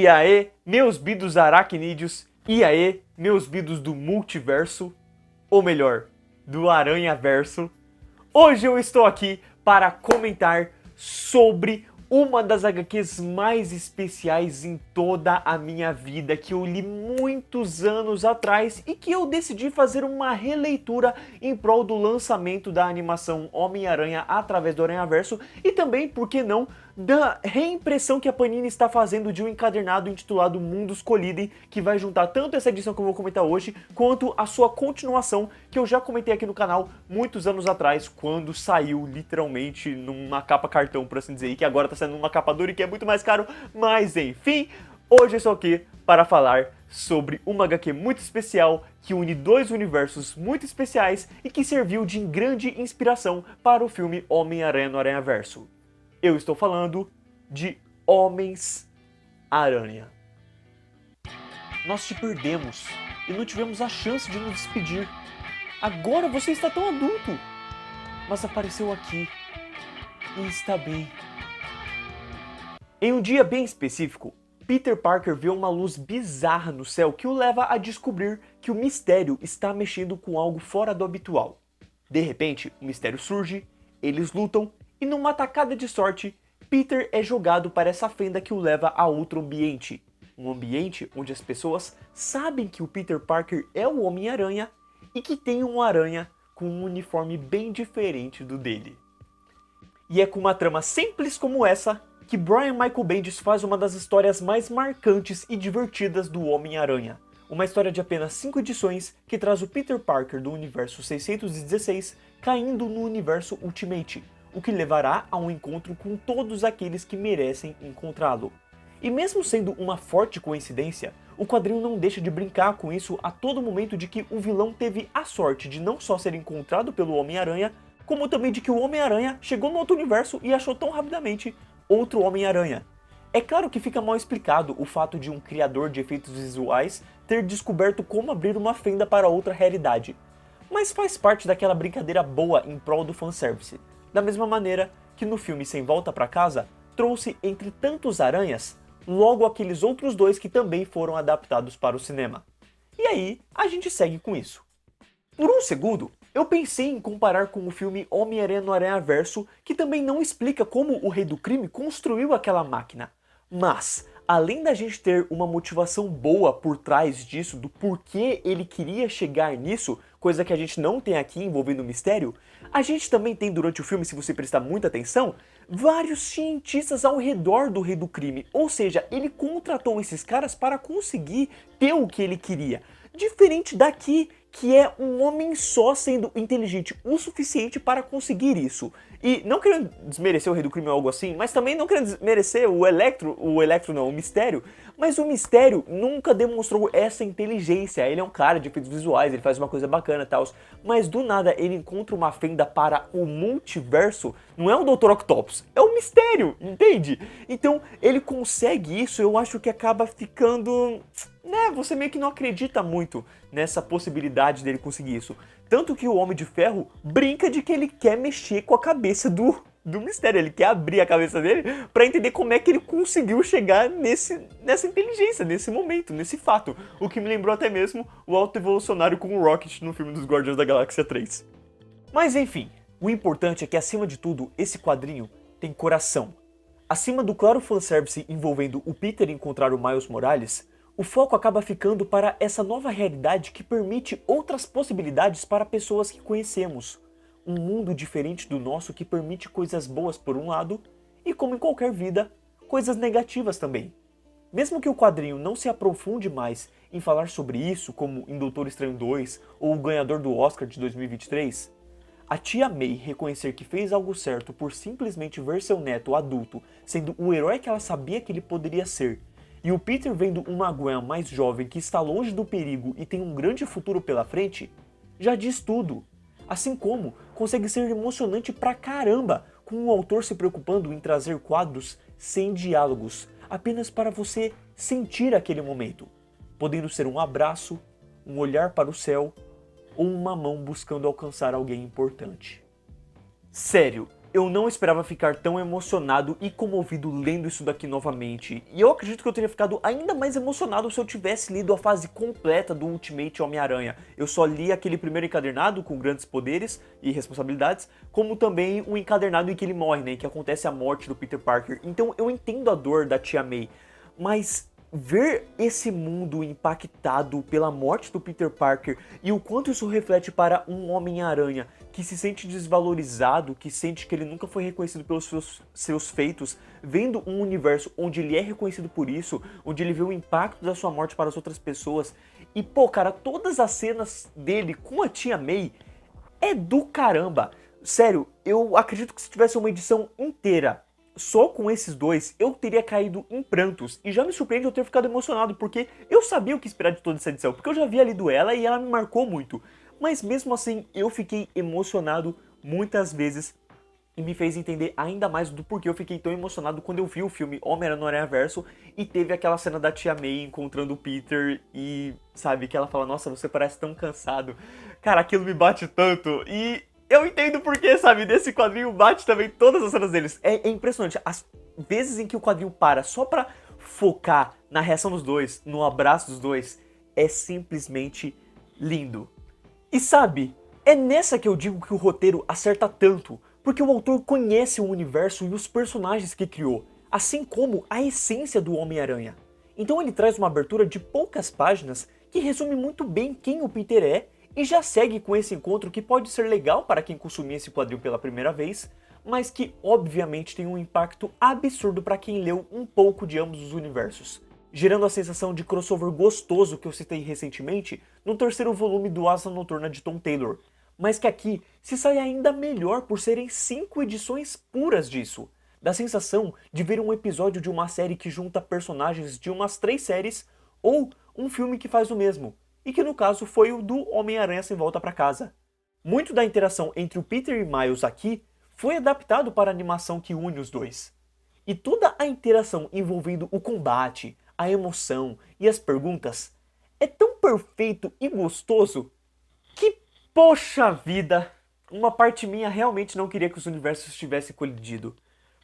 E aí, meus bidos aracnídeos, e aí, meus bidos do multiverso, ou melhor, do aranhaverso. Hoje eu estou aqui para comentar sobre uma das HQs mais especiais em toda a minha vida, que eu li muitos anos atrás e que eu decidi fazer uma releitura em prol do lançamento da animação Homem-Aranha através do Aranhaverso e também, por que não, da reimpressão que a Panini está fazendo de um encadernado intitulado Mundos Collidem, que vai juntar tanto essa edição que eu vou comentar hoje, quanto a sua continuação, que eu já comentei aqui no canal muitos anos atrás, quando saiu literalmente numa capa cartão, por assim dizer, e que agora está sendo numa capa dura e que é muito mais caro, mas enfim, hoje eu estou aqui para falar sobre uma HQ muito especial que une dois universos muito especiais e que serviu de grande inspiração para o filme Homem-Aranha no Aranhaverso. Eu estou falando de Homens-Aranha. Nós te perdemos e não tivemos a chance de nos despedir. Agora você está tão adulto, mas apareceu aqui e está bem. Em um dia bem específico, Peter Parker vê uma luz bizarra no céu que o leva a descobrir que o mistério está mexendo com algo fora do habitual. De repente, o mistério surge, eles lutam e numa tacada de sorte, Peter é jogado para essa fenda que o leva a outro ambiente. Um ambiente onde as pessoas sabem que o Peter Parker é o Homem-Aranha e que tem um aranha com um uniforme bem diferente do dele. E é com uma trama simples como essa que Brian Michael Bendis faz uma das histórias mais marcantes e divertidas do Homem-Aranha. Uma história de apenas 5 edições que traz o Peter Parker do universo 616 caindo no universo Ultimate, o que levará a um encontro com todos aqueles que merecem encontrá-lo. E mesmo sendo uma forte coincidência, o quadrinho não deixa de brincar com isso a todo momento de que o vilão teve a sorte de não só ser encontrado pelo Homem-Aranha, como também de que o Homem-Aranha chegou no outro universo e achou tão rapidamente outro Homem-Aranha. É claro que fica mal explicado o fato de um criador de efeitos visuais ter descoberto como abrir uma fenda para outra realidade, mas faz parte daquela brincadeira boa em prol do fanservice. Da mesma maneira que no filme Sem Volta Pra Casa, trouxe entre tantos aranhas, logo aqueles outros dois que também foram adaptados para o cinema. E aí, a gente segue com isso. Por um segundo, eu pensei em comparar com o filme Homem-Aranha no Aranhaverso, que também não explica como o Rei do Crime construiu aquela máquina. Mas, além da gente ter uma motivação boa por trás disso, do porquê ele queria chegar nisso, coisa que a gente não tem aqui envolvendo o mistério, a gente também tem durante o filme, se você prestar muita atenção, vários cientistas ao redor do Rei do Crime. Ou seja, ele contratou esses caras para conseguir ter o que ele queria. Diferente daqui, que é um homem só sendo inteligente o suficiente para conseguir isso. E não querendo desmerecer o Rei do Crime ou algo assim, mas também não querendo desmerecer o Mistério, mas o Mistério nunca demonstrou essa inteligência. Ele é um cara de efeitos visuais, ele faz uma coisa bacana e tal, mas do nada ele encontra uma fenda para o multiverso, não é o Dr. Octopus, é o Mistério, entende? Então ele consegue isso, eu acho que acaba ficando... você meio que não acredita muito nessa possibilidade dele conseguir isso. Tanto que o Homem de Ferro brinca de que ele quer mexer com a cabeça do Mistério. Ele quer abrir a cabeça dele pra entender como é que ele conseguiu chegar nessa inteligência, nesse momento, nesse fato. O que me lembrou até mesmo o Alto Evolucionário com o Rocket no filme dos Guardiões da Galáxia 3. Mas enfim, o importante é que acima de tudo, esse quadrinho tem coração. Acima do claro fanservice envolvendo o Peter encontrar o Miles Morales, o foco acaba ficando para essa nova realidade que permite outras possibilidades para pessoas que conhecemos. Um mundo diferente do nosso que permite coisas boas por um lado, e como em qualquer vida, coisas negativas também. Mesmo que o quadrinho não se aprofunde mais em falar sobre isso, como em Doutor Estranho 2 ou o ganhador do Oscar de 2023, a tia May reconhecer que fez algo certo por simplesmente ver seu neto adulto sendo o herói que ela sabia que ele poderia ser, e o Peter vendo uma Gwen mais jovem que está longe do perigo e tem um grande futuro pela frente, já diz tudo. Assim como consegue ser emocionante pra caramba, com o autor se preocupando em trazer quadros sem diálogos, apenas para você sentir aquele momento, podendo ser um abraço, um olhar para o céu ou uma mão buscando alcançar alguém importante. Sério, eu não esperava ficar tão emocionado e comovido lendo isso daqui novamente. E eu acredito que eu teria ficado ainda mais emocionado se eu tivesse lido a fase completa do Ultimate Homem-Aranha. Eu só li aquele primeiro encadernado com grandes poderes e responsabilidades, como também o encadernado em que ele morre, né, em que acontece a morte do Peter Parker. Então eu entendo a dor da Tia May, mas ver esse mundo impactado pela morte do Peter Parker e o quanto isso reflete para um Homem-Aranha que se sente desvalorizado, que sente que ele nunca foi reconhecido pelos seus feitos, vendo um universo onde ele é reconhecido por isso, onde ele vê o impacto da sua morte para as outras pessoas. E pô, cara, todas as cenas dele com a Tia May é do caramba. Sério, eu acredito que se tivesse uma edição inteira só com esses dois, eu teria caído em prantos. E já me surpreende eu ter ficado emocionado, porque eu sabia o que esperar de toda essa edição, porque eu já havia lido ela e ela me marcou muito. Mas mesmo assim, eu fiquei emocionado muitas vezes e me fez entender ainda mais do porquê eu fiquei tão emocionado quando eu vi o filme Homem-Aranha no Aranhaverso e teve aquela cena da Tia May encontrando o Peter e, sabe, que ela fala, nossa, você parece tão cansado. Cara, aquilo me bate tanto e eu entendo porque, sabe, nesse quadrinho bate também todas as cenas deles. É impressionante, as vezes em que o quadrinho para só pra focar na reação dos dois, no abraço dos dois, é simplesmente lindo. E sabe, é nessa que eu digo que o roteiro acerta tanto, porque o autor conhece o universo e os personagens que criou, assim como a essência do Homem-Aranha. Então ele traz uma abertura de poucas páginas que resume muito bem quem o Peter é e já segue com esse encontro que pode ser legal para quem consumir esse quadrinho pela primeira vez, mas que obviamente tem um impacto absurdo para quem leu um pouco de ambos os universos, gerando a sensação de crossover gostoso que eu citei recentemente no terceiro volume do Asa Noturna de Tom Taylor, mas que aqui se sai ainda melhor por serem 5 edições puras disso. Da sensação de ver um episódio de uma série que junta personagens de umas 3 séries ou um filme que faz o mesmo, e que no caso foi o do Homem-Aranha Sem Volta para Casa. Muito da interação entre o Peter e Miles aqui foi adaptado para a animação que une os dois. E toda a interação envolvendo o combate, a emoção e as perguntas é tão perfeito e gostoso que, poxa vida, uma parte minha realmente não queria que os universos tivessem colidido.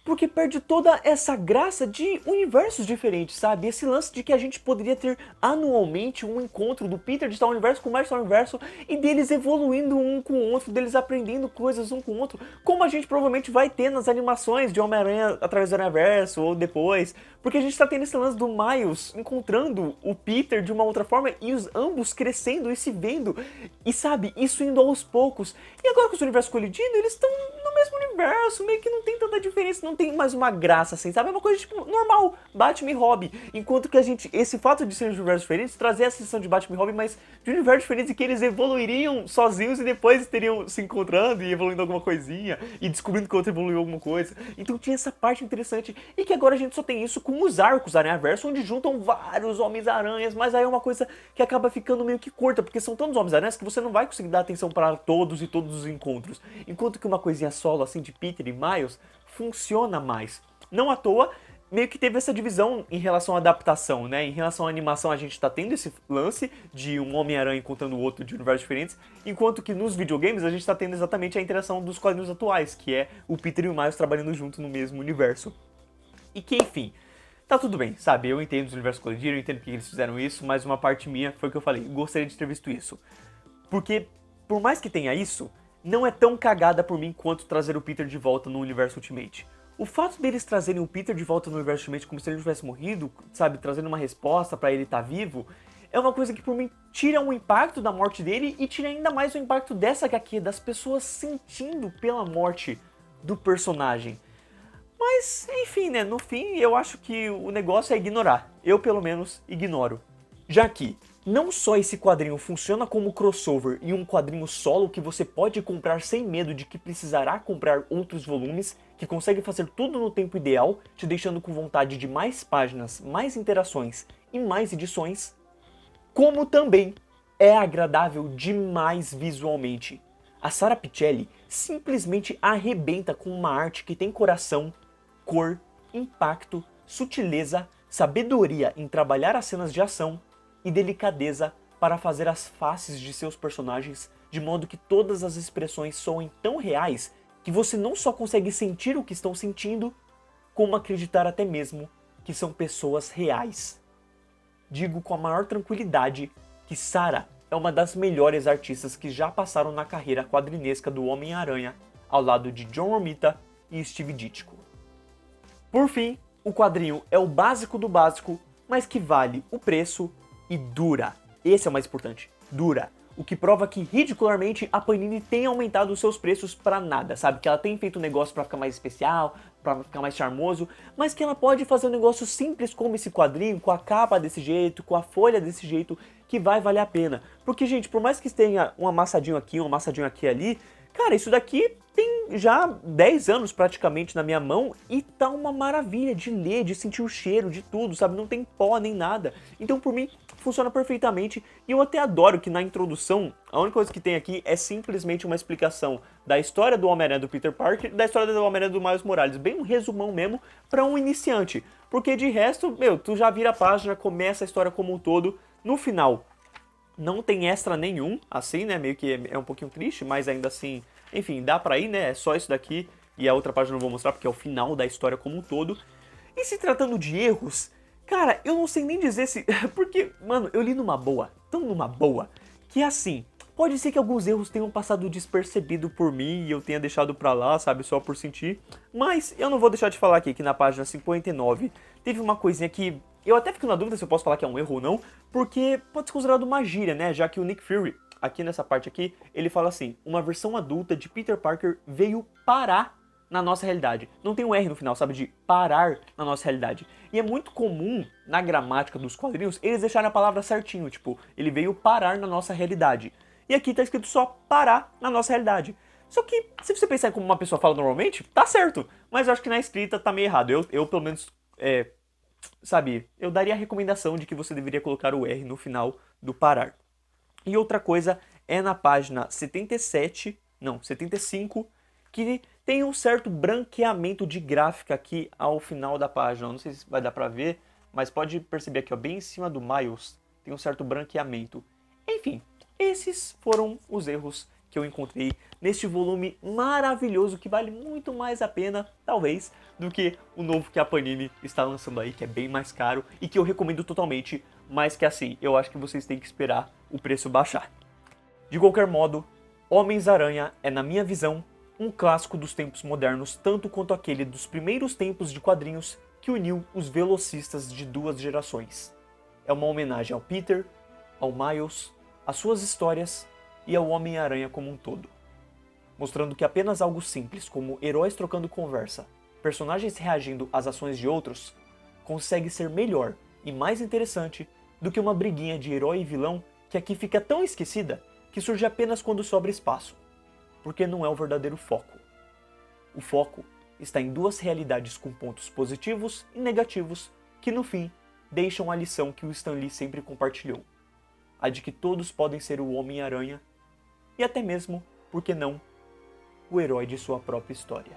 Porque perde toda essa graça de universos diferentes, sabe? Esse lance de que a gente poderia ter anualmente um encontro do Peter de tal universo com o Miles de tal universo e deles evoluindo um com o outro, deles aprendendo coisas um com o outro, como a gente provavelmente vai ter nas animações de Homem-Aranha através do Aranhaverso ou depois, porque a gente tá tendo esse lance do Miles encontrando o Peter de uma outra forma e os ambos crescendo e se vendo, e sabe, isso indo aos poucos. E agora que os universos colidindo, eles estão no mesmo universo, meio que não tem tanta diferença, não tem mais uma graça assim, sabe? É uma coisa tipo normal, Batman e Robin. Enquanto que a gente, esse fato de serem de universos diferentes, trazer essa sensação de Batman e Robin, mas de universos diferentes e que eles evoluiriam sozinhos e depois teriam se encontrando e evoluindo alguma coisinha e descobrindo que o outro evoluiu alguma coisa. Então tinha essa parte interessante e que agora a gente só tem isso com os arcos Aranhaverso, onde juntam vários Homens-Aranhas, mas aí é uma coisa que acaba ficando meio que curta, porque são tantos Homens-Aranhas que você não vai conseguir dar atenção para todos e todos os encontros. Enquanto que uma coisinha solo assim de Peter e Miles funciona mais. Não à toa, meio que teve essa divisão em relação à adaptação, né? Em relação à animação, a gente tá tendo esse lance de um Homem-Aranha encontrando o outro de universos diferentes, enquanto que nos videogames a gente tá tendo exatamente a interação dos quadrinhos atuais, que é o Peter e o Miles trabalhando junto no mesmo universo. E que, enfim, tá tudo bem, sabe? Eu entendo os universos colidiram, eu entendo porque eles fizeram isso, mas uma parte minha foi o que eu falei, gostaria de ter visto isso. Porque, por mais que tenha isso, não é tão cagada por mim quanto trazer o Peter de volta no universo Ultimate. O fato deles trazerem o Peter de volta no universo Ultimate como se ele tivesse morrido, sabe, trazendo uma resposta pra ele estar vivo, é uma coisa que por mim tira o impacto da morte dele e tira ainda mais o impacto dessa HQ, das pessoas sentindo pela morte do personagem. Mas, enfim, né, no fim eu acho que o negócio é ignorar. Eu, pelo menos, ignoro. Já que não só esse quadrinho funciona como crossover e um quadrinho solo que você pode comprar sem medo de que precisará comprar outros volumes, que consegue fazer tudo no tempo ideal, te deixando com vontade de mais páginas, mais interações e mais edições, como também é agradável demais visualmente. A Sara Pichelli simplesmente arrebenta com uma arte que tem coração, cor, impacto, sutileza, sabedoria em trabalhar as cenas de ação e delicadeza para fazer as faces de seus personagens de modo que todas as expressões soem tão reais que você não só consegue sentir o que estão sentindo, como acreditar até mesmo que são pessoas reais. Digo com a maior tranquilidade que Sarah é uma das melhores artistas que já passaram na carreira quadrinesca do Homem-Aranha, ao lado de John Romita e Steve Ditko. Por fim, o quadrinho é o básico do básico, mas que vale o preço e dura. Esse é o mais importante, dura. O que prova que, ridicularmente, a Panini tem aumentado os seus preços pra nada, sabe? Que ela tem feito um negócio pra ficar mais especial, pra ficar mais charmoso, mas que ela pode fazer um negócio simples como esse quadrinho, com a capa desse jeito, com a folha desse jeito, que vai valer a pena. Porque, gente, por mais que tenha um amassadinho aqui e ali, cara, isso daqui tem já 10 anos praticamente na minha mão e tá uma maravilha de ler, de sentir o cheiro, de tudo, sabe? Não tem pó nem nada. Então, por mim, funciona perfeitamente e eu até adoro que na introdução, a única coisa que tem aqui é simplesmente uma explicação da história do Homem-Aranha do Peter Parker e da história do Homem-Aranha do Miles Morales. Bem um resumão mesmo pra um iniciante. Porque de resto, meu, tu já vira a página, começa a história como um todo. No final, não tem extra nenhum, assim, né? Meio que é um pouquinho triste, mas ainda assim, enfim, dá pra ir, né? É só isso daqui e a outra página eu não vou mostrar porque é o final da história como um todo. E se tratando de erros, cara, eu não sei nem dizer se... Porque, mano, eu li numa boa, tão numa boa, que assim, pode ser que alguns erros tenham passado despercebido por mim e eu tenha deixado pra lá, sabe, só por sentir. Mas eu não vou deixar de falar aqui que na página 59 teve uma coisinha que eu até fico na dúvida se eu posso falar que é um erro ou não, porque pode ser considerado uma gíria, né, já que o Nick Fury, aqui nessa parte aqui, ele fala assim, uma versão adulta de Peter Parker veio parar na nossa realidade. Não tem um R no final, sabe, de parar na nossa realidade. E é muito comum, na gramática dos quadrinhos, eles deixarem a palavra certinho, tipo, ele veio parar na nossa realidade. E aqui tá escrito só parar na nossa realidade. Só que, se você pensar como uma pessoa fala normalmente, tá certo. Mas eu acho que na escrita tá meio errado. Eu pelo menos, sabe, eu daria a recomendação de que você deveria colocar o R no final do parar. E outra coisa é na página 75, que tem um certo branqueamento de gráfica aqui ao final da página. Não sei se vai dar pra ver, mas pode perceber aqui, ó, bem em cima do Miles, tem um certo branqueamento. Enfim, esses foram os erros que eu encontrei neste volume maravilhoso que vale muito mais a pena, talvez, do que o novo que a Panini está lançando aí, que é bem mais caro e que eu recomendo totalmente, mas que assim, eu acho que vocês têm que esperar o preço baixar. De qualquer modo, Homens-Aranha é, na minha visão, um clássico dos tempos modernos, tanto quanto aquele dos primeiros tempos de quadrinhos que uniu os velocistas de duas gerações. É uma homenagem ao Peter, ao Miles, às suas histórias e ao Homem-Aranha como um todo, mostrando que apenas algo simples como heróis trocando conversa, personagens reagindo às ações de outros, consegue ser melhor e mais interessante do que uma briguinha de herói e vilão que aqui fica tão esquecida que surge apenas quando sobra espaço, porque não é o verdadeiro foco. O foco está em duas realidades com pontos positivos e negativos que no fim deixam a lição que o Stan Lee sempre compartilhou, a de que todos podem ser o Homem-Aranha e até mesmo, por que não, o herói de sua própria história.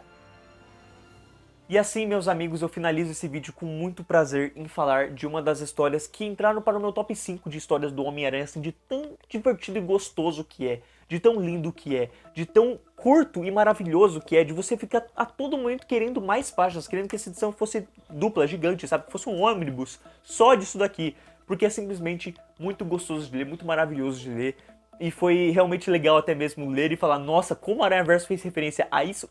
E assim, meus amigos, eu finalizo esse vídeo com muito prazer em falar de uma das histórias que entraram para o meu top 5 de histórias do Homem-Aranha, assim, de tão divertido e gostoso que é, de tão lindo que é, de tão curto e maravilhoso que é, de você ficar a todo momento querendo mais páginas, querendo que essa edição fosse dupla, gigante, sabe, que fosse um ônibus só disso daqui, porque é simplesmente muito gostoso de ler, muito maravilhoso de ler. E foi realmente legal até mesmo ler e falar, nossa, como Aranhaverso fez referência a isso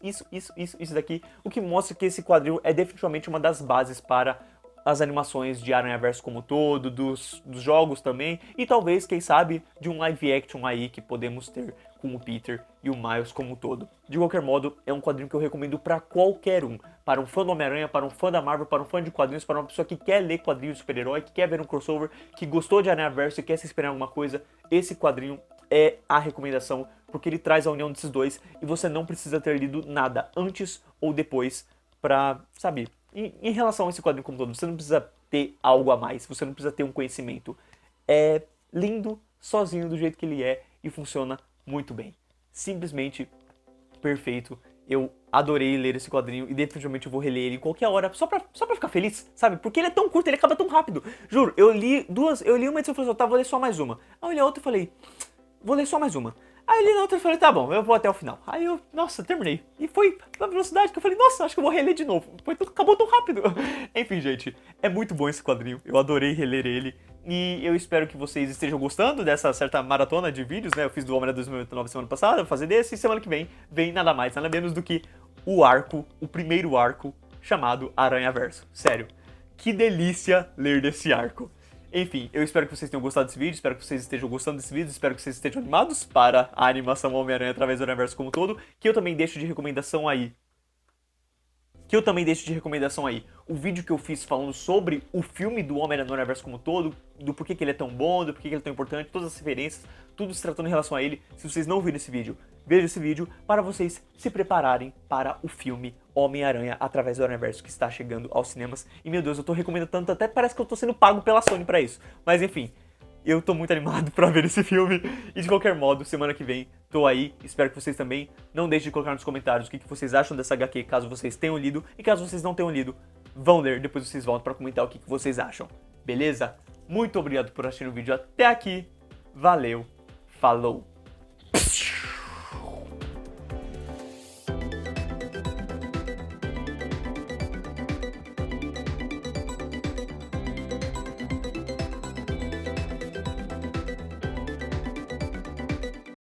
daqui, o que mostra que esse quadrinho é definitivamente uma das bases para as animações de Aranhaverso como um todo, dos jogos também, e talvez, quem sabe, de um live action aí que podemos ter com o Peter e o Miles como um todo. De qualquer modo, é um quadrinho que eu recomendo para qualquer um, para um fã do Homem-Aranha, para um fã da Marvel, para um fã de quadrinhos, para uma pessoa que quer ler quadrinhos de super-herói, que quer ver um crossover, que gostou de Aranhaverso e quer se inspirar em alguma coisa, esse quadrinho é a recomendação, porque ele traz a união desses dois e você não precisa ter lido nada antes ou depois pra, sabe, em relação a esse quadrinho como todo, você não precisa ter algo a mais, você não precisa ter um conhecimento. É lindo, sozinho do jeito que ele é e funciona muito bem. Simplesmente perfeito. Eu adorei ler esse quadrinho e definitivamente eu vou reler ele em qualquer hora, só pra ficar feliz, sabe? Porque ele é tão curto, ele acaba tão rápido. Juro, eu li uma edição e falei assim, tá, vou ler só mais uma. Aí eu olhei a outra e falei, vou ler só mais uma. Aí ali na outra eu falei, tá bom, eu vou até o final. Aí eu, nossa, terminei. E foi na velocidade que eu falei, nossa, acho que eu vou reler de novo. Acabou tão rápido. Enfim, gente, é muito bom esse quadrinho. Eu adorei reler ele. E eu espero que vocês estejam gostando dessa certa maratona de vídeos, né? Eu fiz do Homem-Aranha 2099 semana passada, vou fazer desse. E semana que vem nada mais, nada menos do que o primeiro arco, chamado Aranhaverso. Sério, que delícia ler desse arco. Enfim, eu espero que vocês tenham gostado desse vídeo, espero que vocês estejam gostando desse vídeo, espero que vocês estejam animados para a animação Homem-Aranha através do Aranhaverso como um todo, que eu também deixo de recomendação aí. O vídeo que eu fiz falando sobre o filme do Homem-Aranha no Universo como um todo, do porquê que ele é tão bom, do porquê que ele é tão importante, todas as referências, tudo se tratando em relação a ele. Se vocês não viram esse vídeo, vejam esse vídeo para vocês se prepararem para o filme Homem-Aranha através do Universo que está chegando aos cinemas. E meu Deus, eu tô recomendando tanto, até parece que eu tô sendo pago pela Sony para isso. Mas enfim, eu tô muito animado pra ver esse filme. E de qualquer modo, semana que vem tô aí. Espero que vocês também. Não deixem de colocar nos comentários o que vocês acham dessa HQ, caso vocês tenham lido. E caso vocês não tenham lido, vão ler. Depois vocês voltam pra comentar o que vocês acham. Beleza? Muito obrigado por assistir o vídeo até aqui. Valeu. Falou.